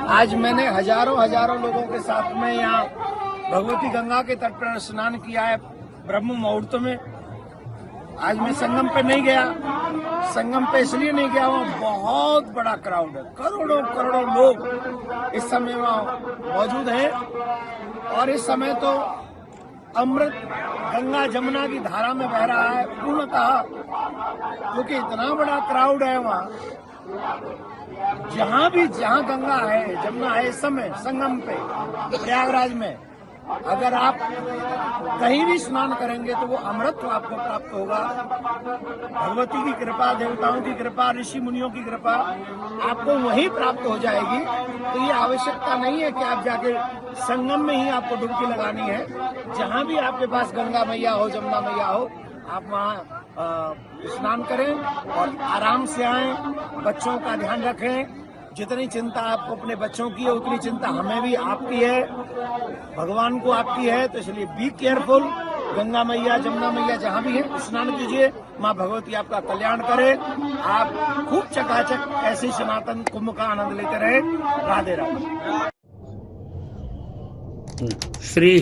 आज मैंने हजारों लोगों के साथ में यहाँ भगवती गंगा के तट पर स्नान किया है ब्रह्म मुहूर्त में। आज मैं संगम पे नहीं गया, संगम पे इसलिए नहीं गया, वहाँ बहुत बड़ा क्राउड है, करोड़ों लोग इस समय वहाँ मौजूद हैं। और इस समय तो अमृत गंगा जमुना की धारा में बह रहा है पूर्णतः, क्योंकि इतना बड़ा क्राउड है वहाँ। जहाँ गंगा है जमुना है इस समय संगम पे प्रयागराज में, अगर आप कहीं भी स्नान करेंगे तो वो अमृत आपको प्राप्त होगा। भगवती की कृपा, देवताओं की कृपा, ऋषि मुनियों की कृपा आपको वहीं प्राप्त हो जाएगी। तो ये आवश्यकता नहीं है कि आप जाके संगम में ही आपको डुबकी लगानी है। जहाँ भी आपके पास गंगा मैया हो, जमुना मैया हो, आप वहाँ स्नान करें और आराम से आएं। बच्चों का ध्यान रखें। जितनी चिंता आपको अपने बच्चों की है उतनी चिंता हमें भी आपकी है, भगवान को आपकी है। तो इसलिए बी केयरफुल। गंगा मैया, जमुना मैया जहाँ भी है स्नान कीजिए। माँ भगवती आपका कल्याण करे। आप खूब चकाचक ऐसे सनातन कुंभ का आनंद लेते रहे। राधे राधे। श्री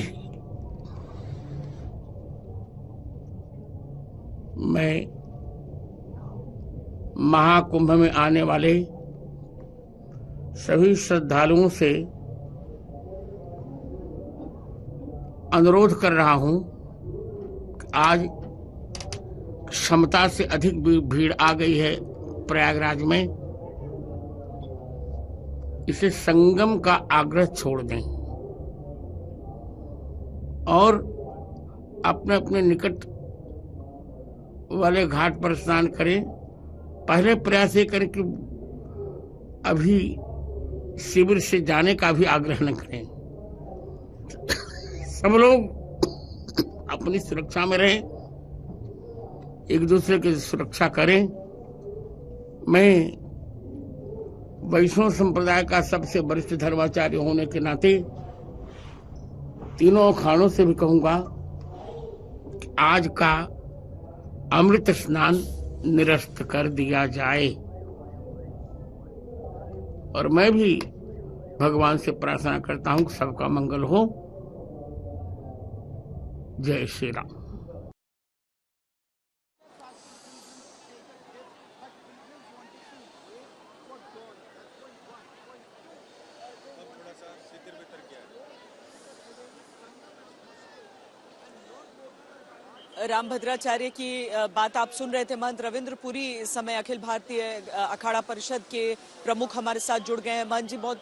मैं महाकुंभ में आने वाले सभी श्रद्धालुओं से अनुरोध कर रहा हूं कि आज क्षमता से अधिक भीड़ आ गई है प्रयागराज में। इसे संगम का आग्रह छोड़ दें और अपने अपने निकट वाले घाट पर स्नान करें। पहले प्रयास ये करें कि अभी शिविर से जाने का भी आग्रह न करें। सब लोग अपनी सुरक्षा में रहें, एक दूसरे की सुरक्षा करें। मैं वैष्णव संप्रदाय का सबसे वरिष्ठ धर्माचार्य होने के नाते तीनों अखाड़ों से भी कहूंगा कि आज का अमृत स्नान निरस्त कर दिया जाए। और मैं भी भगवान से प्रार्थना करता हूं कि सबका मंगल हो। जय श्री राम। राम भद्राचार्य की बात आप सुन रहे थे। महंत रविंद्र पुरी इस समय अखिल भारतीय अखाड़ा परिषद के प्रमुख हमारे साथ जुड़ गए हैं। महंत जी, बहुत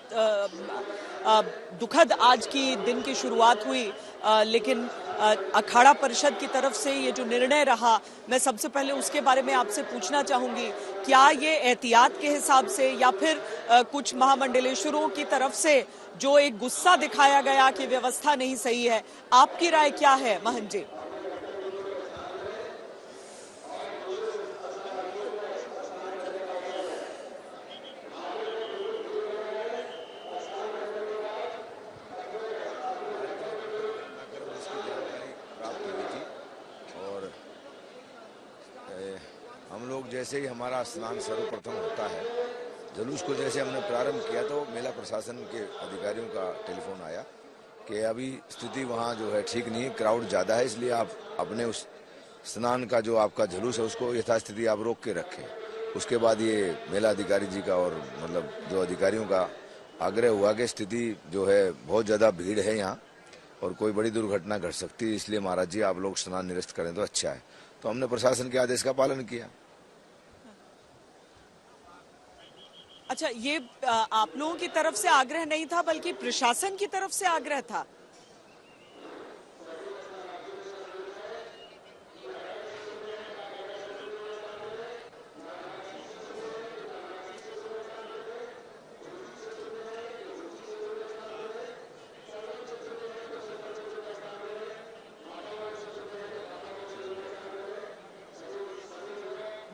दुखद आज की दिन की शुरुआत हुई, लेकिन अखाड़ा परिषद की तरफ से ये जो निर्णय रहा, मैं सबसे पहले उसके बारे में आपसे पूछना चाहूंगी। क्या ये एहतियात के हिसाब से या फिर कुछ महामंडलेश्वरों की तरफ से जो एक गुस्सा दिखाया गया कि व्यवस्था नहीं सही है, आपकी राय क्या है महंत जी? हम लोग जैसे ही हमारा स्नान सर्वप्रथम होता है, जुलूस को जैसे हमने प्रारंभ किया तो मेला प्रशासन के अधिकारियों का टेलीफोन आया कि अभी स्थिति वहाँ जो है ठीक नहीं, क्राउड ज़्यादा है, इसलिए आप अपने उस स्नान का जो आपका जुलूस है उसको यथास्थिति आप रोक के रखें। उसके बाद ये मेला अधिकारी जी का और मतलब जो अधिकारियों का आग्रह हुआ कि स्थिति जो है बहुत ज़्यादा भीड़ है यहाँ और कोई बड़ी दुर्घटना घट सकती है, इसलिए महाराज जी आप लोग स्नान निरस्त करें तो अच्छा है। तो हमने प्रशासन के आदेश का पालन किया। अच्छा, ये आप लोगों की तरफ से आग्रह नहीं था बल्कि प्रशासन की तरफ से आग्रह था।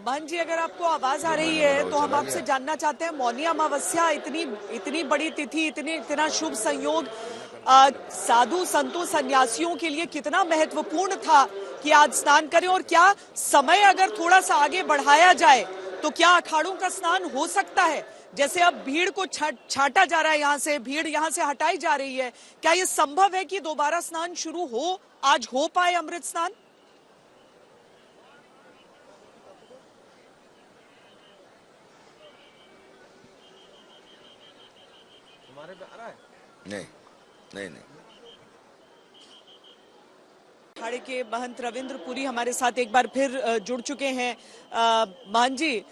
महंत जी, अगर आपको आवाज आ रही है तो हम आपसे जानना चाहते हैं, मौनी अमावस्या इतनी बड़ी तिथि, इतना शुभ संयोग साधु संतों सन्यासियों के लिए कितना महत्वपूर्ण था कि आज स्नान करें, और क्या समय अगर थोड़ा सा आगे बढ़ाया जाए तो क्या अखाड़ों का स्नान हो सकता है? जैसे अब भीड़ को छांटा जा रहा है, यहाँ से भीड़ यहाँ से हटाई जा रही है, क्या ये संभव है कि दोबारा स्नान शुरू हो, आज हो पाए अमृत स्नान? नहीं नहीं नहीं। अखाड़े के महंत रविंद्र पुरी हमारे साथ एक बार फिर जुड़ चुके हैं। महंत जी,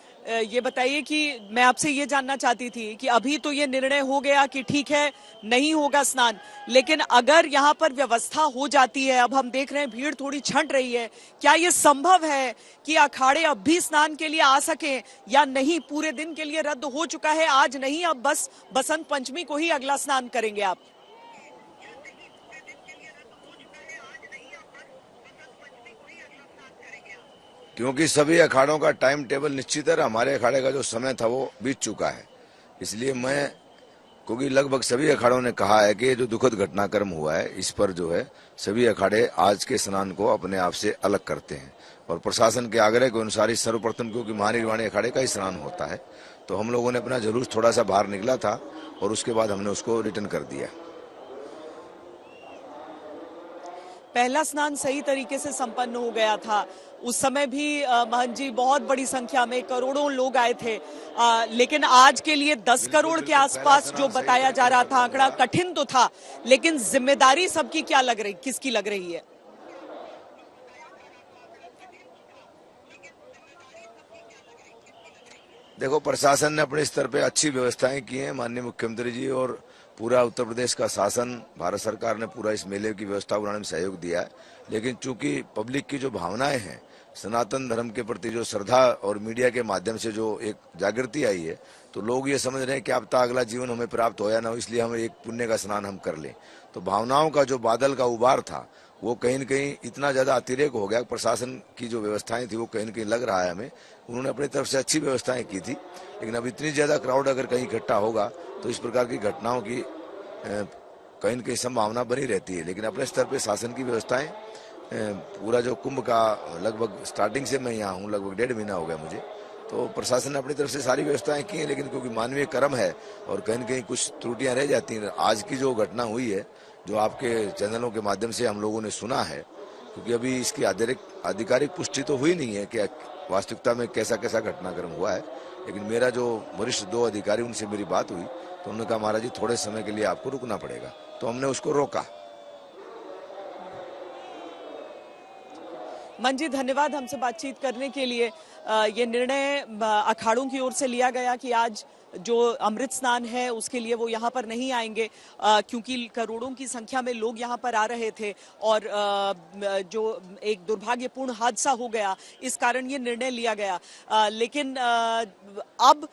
ये बताइए कि मैं आपसे ये जानना चाहती थी कि अभी तो ये निर्णय हो गया कि ठीक है नहीं होगा स्नान, लेकिन अगर यहाँ पर व्यवस्था हो जाती है, अब हम देख रहे हैं भीड़ थोड़ी छंट रही है, क्या ये संभव है कि अखाड़े अब भी स्नान के लिए आ सकें या नहीं? पूरे दिन के लिए रद्द हो चुका है, आज नहीं, अब बस बसंत पंचमी को ही अगला स्नान करेंगे आप? क्योंकि सभी अखाड़ों का टाइम टेबल निश्चित है, हमारे अखाड़े का जो समय था वो बीत चुका है। इसलिए क्योंकि लगभग सभी अखाड़ों ने कहा है कि जो दुखद घटनाक्रम हुआ है इस पर जो है सभी अखाड़े आज के स्नान को अपने आप से अलग करते हैं, और प्रशासन के आग्रह के अनुसार सर्वप्रथम क्योंकि महानिर्वाणी अखाड़े का ही स्नान होता है, तो हम लोगों ने अपना जुलूस थोड़ा सा बाहर निकला था और उसके बाद हमने उसको रिटर्न कर दिया। पहला स्नान सही तरीके से संपन्न हो गया था, उस समय भी महंत जी बहुत बड़ी संख्या में करोड़ों लोग आए थे, लेकिन आज के लिए 10 करोड़ के आसपास जो बताया जा रहा था आंकड़ा कठिन तो था, लेकिन जिम्मेदारी सबकी किसकी लग रही है? देखो, प्रशासन ने अपने स्तर पे अच्छी व्यवस्थाएं की हैं। माननीय मुख्यमंत्री जी और पूरा उत्तर प्रदेश का शासन, भारत सरकार ने पूरा इस मेले की व्यवस्था बनाने में सहयोग दिया है। लेकिन चूंकि पब्लिक की जो भावनाएं हैं, सनातन धर्म के प्रति जो श्रद्धा और मीडिया के माध्यम से जो एक जागृति आई है, तो लोग ये समझ रहे हैं कि अब तक अगला जीवन हमें प्राप्त हो या ना हो, इसलिए हम एक पुण्य का स्नान हम कर लें। तो भावनाओं का जो बादल का उबार था वो कहीं न कहीं इतना ज्यादा अतिरेक हो गया। प्रशासन की जो व्यवस्थाएं थी वो कहीं न कहीं लग रहा है हमें, उन्होंने अपनी तरफ से अच्छी व्यवस्थाएं की थी, लेकिन अब इतनी ज्यादा क्राउड अगर कहीं इकट्ठा होगा तो इस प्रकार की घटनाओं की कहीं न कहीं संभावना बनी रहती है। लेकिन अपने स्तर पे शासन की व्यवस्थाएं, पूरा जो कुंभ का लगभग स्टार्टिंग से मैं यहाँ हूँ, लगभग 1.5 महीना हो गया मुझे, तो प्रशासन ने अपनी तरफ से सारी व्यवस्थाएं की हैं। लेकिन क्योंकि मानवीय कर्म है और कहीं न कहीं कुछ त्रुटियां रह जाती हैं। आज की जो घटना हुई है, जो आपके चैनलों के माध्यम से हम लोगों ने सुना है, क्योंकि अभी इसकी आधिकारिक पुष्टि तो हुई नहीं है कि वास्तविकता में कैसा कैसा घटनाक्रम हुआ है, लेकिन मेरा जो वरिष्ठ 2 अधिकारी उनसे मेरी बात हुई तो उन्होंने कहा महाराज जी थोड़े समय के लिए आपको रुकना पड़ेगा, तो हमने उसको रोका। मन जी, धन्यवाद हमसे बातचीत करने के लिए। ये निर्णय अखाड़ों की ओर से लिया गया कि आज जो अमृत स्नान है उसके लिए वो यहाँ पर नहीं आएंगे, क्योंकि करोड़ों की संख्या में लोग यहाँ पर आ रहे थे और जो एक दुर्भाग्यपूर्ण हादसा हो गया, इस कारण ये निर्णय लिया गया। लेकिन अब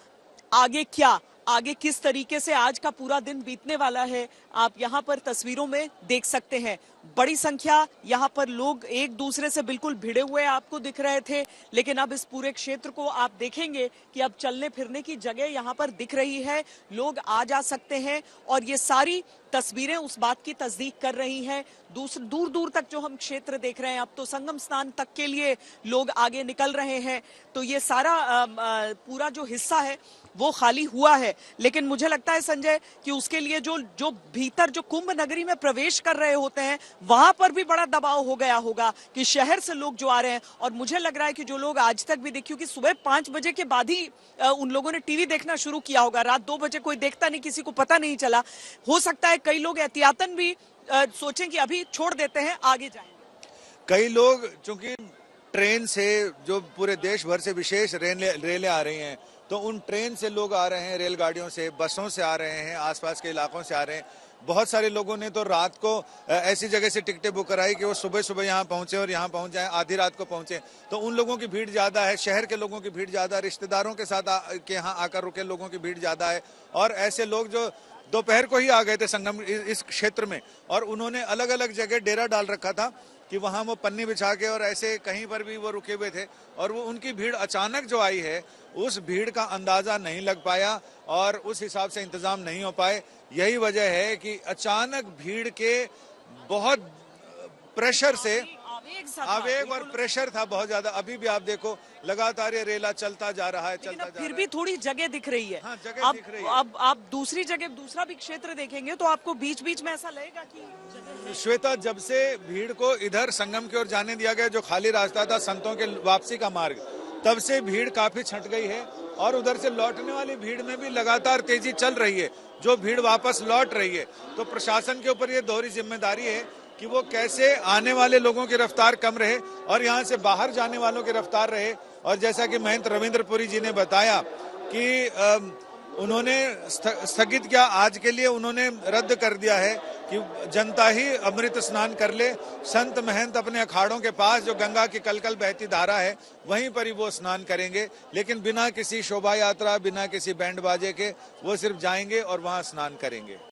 आगे क्या, आगे किस तरीके से आज का पूरा दिन बीतने वाला है, आप यहाँ पर तस्वीरों में देख सकते हैं। बड़ी संख्या यहाँ पर लोग एक दूसरे से बिल्कुल भिड़े हुए आपको दिख रहे थे, लेकिन अब इस पूरे क्षेत्र को आप देखेंगे कि अब चलने फिरने की जगह यहाँ पर दिख रही है, लोग आ जा सकते हैं और ये सारी तस्वीरें उस बात की तस्दीक कर रही हैं। दूर दूर तक जो हम क्षेत्र देख रहे हैं, अब तो संगम स्नान तक के लिए लोग आगे निकल रहे हैं, तो ये सारा पूरा जो हिस्सा है वो खाली हुआ है। लेकिन मुझे लगता है संजय कि उसके लिए जो भीतर जो कुंभ नगरी में प्रवेश कर रहे होते हैं वहां पर भी बड़ा दबाव हो गया होगा कि शहर से लोग जो आ रहे हैं, और मुझे लग रहा है कि जो लोग आज तक भी देखिए कि सुबह 5 बजे के बाद ही उन लोगों ने टीवी देखना शुरू किया होगा, रात 2 बजे कोई देखता नहीं, किसी को पता नहीं चला। हो सकता है कई लोग एहतियातन भी सोचें कि अभी छोड़ देते हैं, आगे जाएंगे। कई लोग चूंकि ट्रेन से, जो पूरे देश भर से विशेष रेलें आ रही हैं, तो उन ट्रेन से लोग आ रहे हैं, रेलगाड़ियों से, बसों से आ रहे हैं, आसपास के इलाकों से आ रहे हैं। बहुत सारे लोगों ने तो रात को ऐसी जगह से टिकटें बुक कराई कि वो सुबह सुबह यहाँ पहुंचे और यहाँ पहुंच जाए, आधी रात को पहुंचे। तो उन लोगों की भीड़ ज्यादा है, शहर के लोगों की भीड़ ज्यादा, रिश्तेदारों के साथ के यहाँ आकर रुके लोगों की भीड़ ज्यादा है। और ऐसे लोग जो दोपहर को ही आ गए थे संगम इस क्षेत्र में, और उन्होंने अलग अलग जगह डेरा डाल रखा था कि वहां वो पन्नी बिछा के और ऐसे कहीं पर भी वो रुके हुए थे, और वो उनकी भीड़ अचानक जो आई है उस भीड़ का अंदाजा नहीं लग पाया और उस हिसाब से इंतजाम नहीं हो पाए। यही वजह है कि अचानक भीड़ के बहुत प्रेशर से आवेग और प्रेशर था बहुत ज्यादा। अभी भी आप देखो लगातार ये रेला चलता जा रहा है, लेकिन चलता अब जा फिर रहा भी थोड़ी जगह दिख रही है। हाँ, जगह दिख रही है। अब आप दूसरी जगह, दूसरा भी क्षेत्र देखेंगे तो आपको बीच बीच में ऐसा लगेगा कि है। श्वेता, जब से भीड़ को इधर संगम की ओर जाने दिया गया, जो खाली रास्ता था संतों के वापसी का मार्ग, तब से भीड़ काफी छंट गई है और उधर से लौटने वाली भीड़ में भी लगातार तेजी चल रही है। जो भीड़ वापस लौट रही है, तो प्रशासन के ऊपर ये दोहरी जिम्मेदारी है कि वो कैसे आने वाले लोगों की रफ्तार कम रहे और यहाँ से बाहर जाने वालों की रफ्तार रहे। और जैसा कि महंत रविंद्र पुरी जी ने बताया कि उन्होंने स्थगित किया, आज के लिए उन्होंने रद्द कर दिया है कि जनता ही अमृत स्नान कर ले। संत महंत अपने अखाड़ों के पास जो गंगा की कलकल बहती धारा है वहीं पर ही वो स्नान करेंगे, लेकिन बिना किसी शोभा यात्रा, बिना किसी बैंड बाजे के वो सिर्फ जाएंगे और वहां स्नान करेंगे।